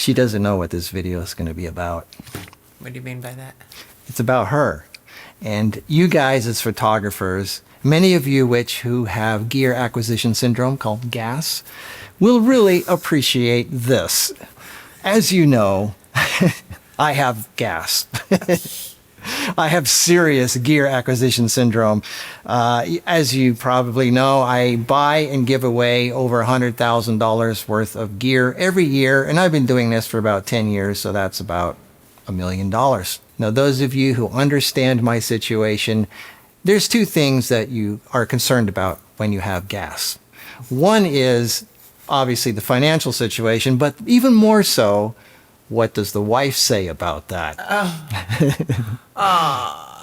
She doesn't know what this video is going to be about. What do you mean by that? It's about her. And you guys as photographers, many of you who have gear acquisition syndrome called GAS, will really appreciate this. As you know, I have GAS. I have serious gear acquisition syndrome. As you probably know, I buy and give away over $100,000 worth of gear every year, and I've been doing this for about 10 years, so that's about $1 million. Now, those of you who understand my situation, there's two things that you are concerned about when you have GAS. One is obviously the financial situation, but even more so, what does the wife say about that?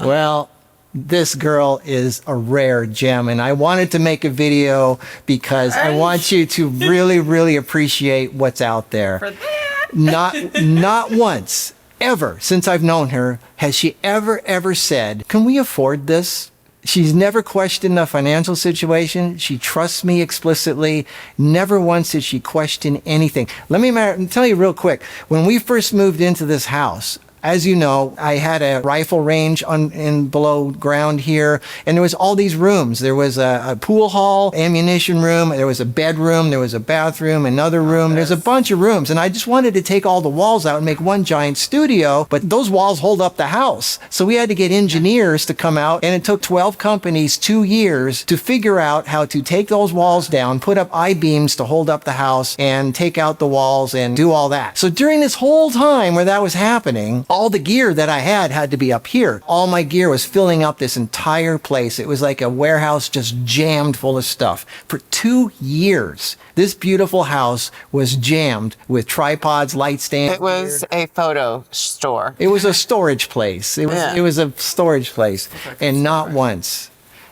Well, this girl is a rare gem, and I wanted to make a video because I want you to really, really appreciate what's out there. For that? Not once, ever, since I've known her, has she ever said, "Can we afford this?" She's never questioned the financial situation. She trusts me explicitly. Never once did she question anything. Let me tell you real quick. When we first moved into this house, as you know, I had a rifle range in below ground here, and there was all these rooms. There was a pool hall, ammunition room, there was a bedroom, there was a bathroom, another room. There's a bunch of rooms, and I just wanted to take all the walls out and make one giant studio, but those walls hold up the house. So we had to get engineers to come out, and it took 12 companies 2 years to figure out how to take those walls down, put up I-beams to hold up the house, and take out the walls and do all that. So during this whole time where that was happening, all the gear that I had to be up here. All my gear was filling up this entire place. It was like a warehouse just jammed full of stuff. For 2 years, this beautiful house was jammed with tripods, light stands. It was a photo store. It was a storage place. It was a storage place. And not once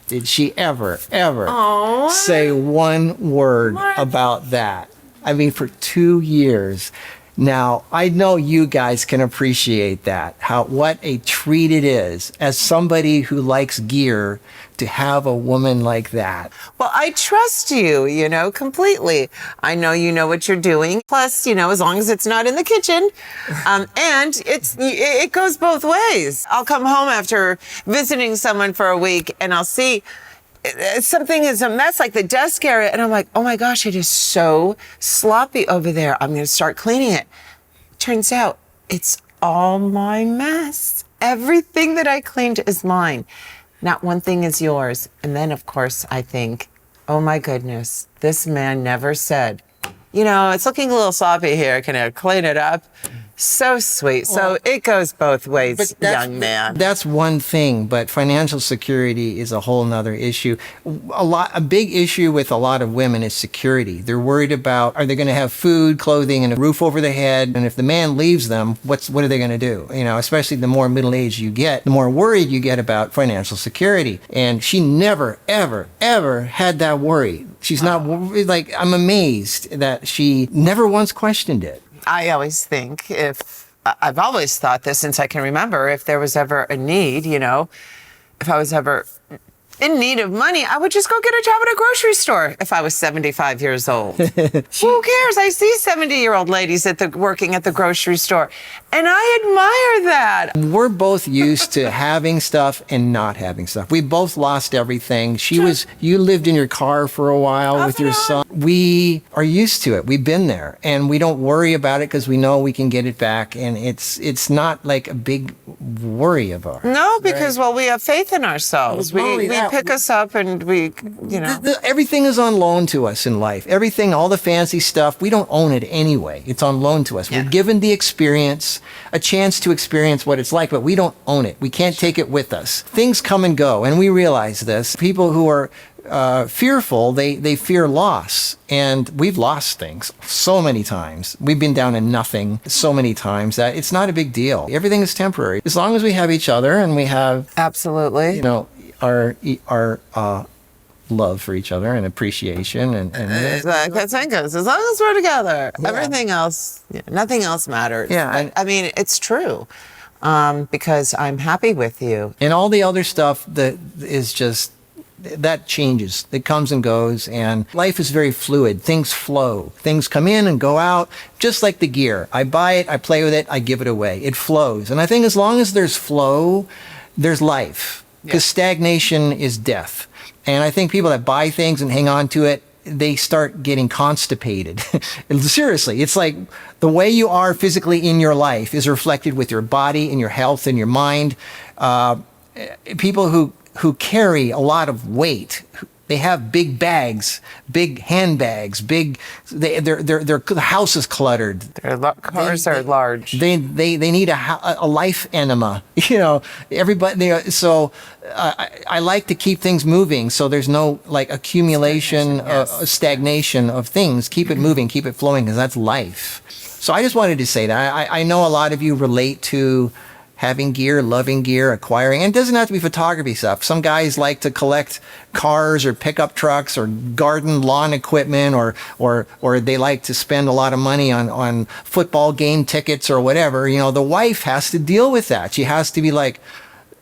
did she ever say one word about that. I mean, for 2 years. Now, I know you guys can appreciate that, what a treat it is as somebody who likes gear to have a woman like that. Well, I trust you, completely. I know you know what you're doing. Plus, as long as it's not in the kitchen. And it goes both ways. I'll come home after visiting someone for a week and I'll see something is a mess, like the desk area, and I'm like, oh my gosh, it is so sloppy over there. I'm going to start cleaning it. Turns out it's all my mess. Everything that I cleaned is mine. Not one thing is yours. And then, of course, I think, oh my goodness, this man never said, it's looking a little sloppy here. Can I clean it up? So sweet. So it goes both ways, young man. That's one thing, but financial security is a whole nother issue. A big issue with a lot of women is security. They're worried about, are they going to have food, clothing, and a roof over their head? And if the man leaves them, what are they going to do? Especially the more middle-aged you get, the more worried you get about financial security. And she never, ever had that worry. She's not, I'm amazed that she never once questioned it. I always think I've always thought this since I can remember, if there was ever a need, if I was ever in need of money, I would just go get a job at a grocery store if I was 75 years old. Who cares? I see 70-year-old ladies working at the grocery store, and I admire that. We're both used to having stuff and not having stuff. We both lost everything. You lived in your car for a while with your son. We are used to it. We've been there, and we don't worry about it because we know we can get it back, and it's not like a big worry of ours. No, because, we have faith in ourselves. We pick us up and everything is on loan to us in life. Everything, all the fancy stuff, we don't own it anyway. It's on loan to us. Yeah. We're given the experience, a chance to experience what it's like, but we don't own it. We can't take it with us. Things come and go, and we realize this. People who are fearful, they fear loss. And we've lost things so many times. We've been down to nothing so many times that it's not a big deal. Everything is temporary. As long as we have each other and we have... Absolutely. Our love for each other and appreciation and that's how it goes. As long as we're together, everything else, nothing else matters. Yeah, I mean, it's true, because I'm happy with you. And all the other stuff that is just that changes. It comes and goes, and life is very fluid. Things flow. Things come in and go out, just like the gear. I buy it, I play with it, I give it away. It flows. And I think as long as there's flow, there's life. Because stagnation is death. And I think people that buy things and hang on to it, they start getting constipated. Seriously, it's like the way you are physically in your life is reflected with your body and your health and your mind. People who carry a lot of weight, they have big bags, big handbags, their house is cluttered. Their cars are large. They need a life enema. Everybody. So I like to keep things moving, so there's no like accumulation, stagnation of things. Keep it moving, keep it flowing, because that's life. So I just wanted to say that I know a lot of you relate to having gear, loving gear, acquiring, and it doesn't have to be photography stuff. Some guys like to collect cars or pickup trucks or garden lawn equipment, or they like to spend a lot of money on football game tickets or whatever. The wife has to deal with that. She has to be like,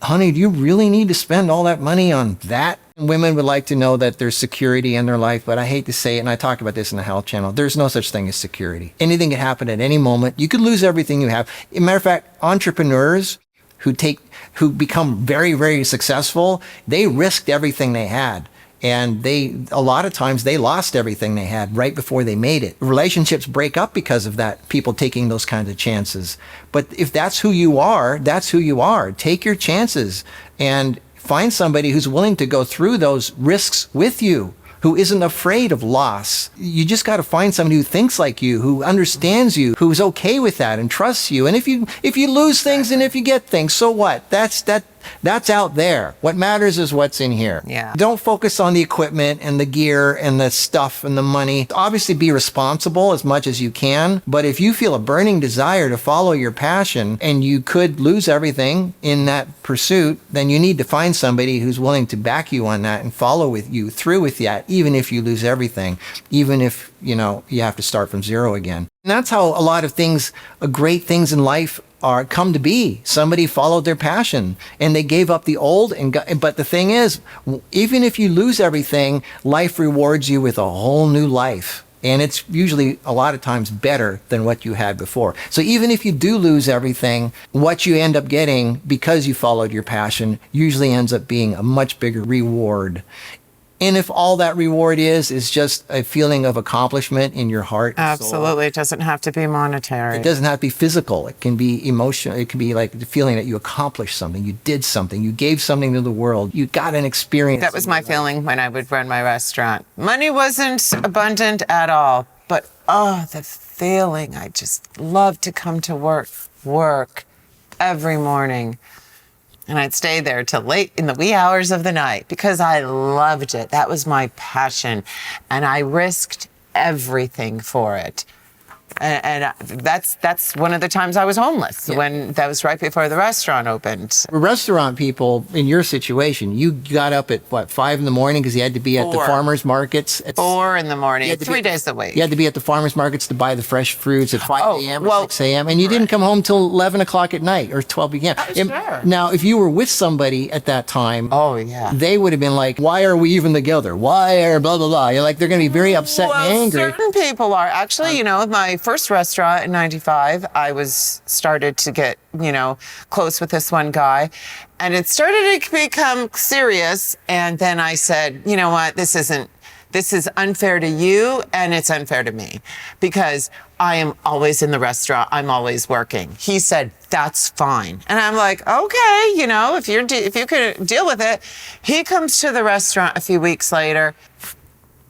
honey, do you really need to spend all that money on that? Women would like to know that there's security in their life, but I hate to say it, and I talk about this in the Health Channel, there's no such thing as security. Anything can happen at any moment. You could lose everything you have. As a matter of fact, entrepreneurs who become very, very successful, they risked everything they had. And a lot of times they lost everything they had right before they made it. Relationships break up because of that, people taking those kinds of chances. But if that's who you are, that's who you are. Take your chances and find somebody who's willing to go through those risks with you, who isn't afraid of loss. You just got to find somebody who thinks like you, who understands you, who's okay with that and trusts you. And if you lose things and if you get things, so what? That's out there. What matters is what's in here. Yeah. Don't focus on the equipment and the gear and the stuff and the money. Obviously be responsible as much as you can, but if you feel a burning desire to follow your passion and you could lose everything in that pursuit, then you need to find somebody who's willing to back you on that and follow with you through with that, even if you lose everything, even if, you have to start from zero again. And that's how a lot of things, great things in life come to be. Somebody followed their passion and they gave up the old but the thing is, even if you lose everything, life rewards you with a whole new life. And it's usually a lot of times better than what you had before. So even if you do lose everything, what you end up getting because you followed your passion usually ends up being a much bigger reward. And if all that reward is just a feeling of accomplishment in your heart. Absolutely. It doesn't have to be monetary. It doesn't have to be physical. It can be emotional. It can be like the feeling that you accomplished something. You did something. You gave something to the world. You got an experience. That was my feeling when I would run my restaurant. Money wasn't abundant at all, but the feeling. I just loved to come to work every morning. And I'd stay there till late in the wee hours of the night because I loved it. That was my passion. And I risked everything for it. And that's one of the times I was homeless, when that was right before the restaurant opened. Restaurant people, in your situation, you got up at 5 in the morning because you had to be at the farmers markets. 4 in the morning, 3 days a week. You had to be at the farmers markets to buy the fresh fruits at 5 a.m. or 6 a.m. And you didn't come home till 11 o'clock at night or 12 p.m. Sure. Now, if you were with somebody at that time, they would have been like, why are we even together? Why are blah, blah, blah. You're like, they're going to be very upset and angry. Certain people are. Actually, my first restaurant in 95, I started to get, close with this one guy, and it started to become serious. And then I said, you know what, this is unfair to you and it's unfair to me because I am always in the restaurant. I'm always working. He said, that's fine. And I'm like, okay, if you can deal with it. He comes to the restaurant a few weeks later,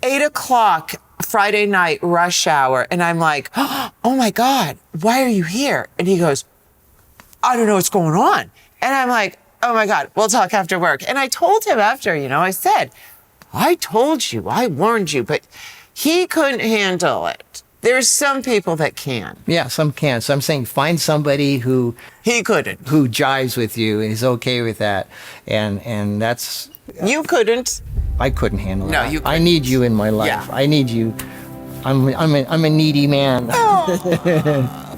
8 o'clock, Friday night, rush hour. And I'm like, oh my God, why are you here? And he goes, I don't know what's going on. And I'm like, oh my God, we'll talk after work. And I told him after, I said, I told you, I warned you, but he couldn't handle it. There's some people that can. Yeah, some can. So I'm saying find somebody who jives with you and is okay with that. And that's... You couldn't. I couldn't handle that. No, you couldn't. I need you in my life. Yeah. I need you. I'm a needy man.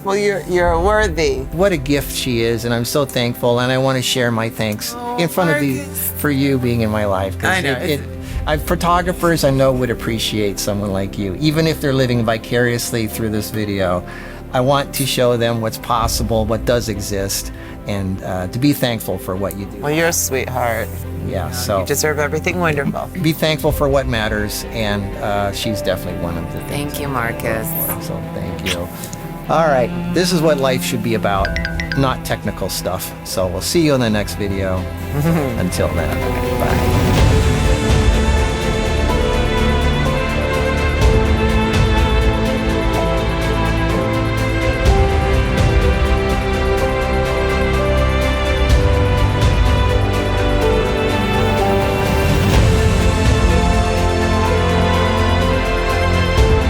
Well, you're worthy. What a gift she is, and I'm so thankful, and I want to share my thanks in front of you for you being in my life. 'Cause I know. photographers I know would appreciate someone like you, even if they're living vicariously through this video. I want to show them what's possible, what does exist, and to be thankful for what you do. Well, you're a sweetheart. Yeah, so You deserve everything wonderful. be thankful for what matters, and she's definitely one of the things. Thank you, Marcus. So thank you. All right, this is what life should be about, not technical stuff. So we'll see you in the next video. Until then, bye.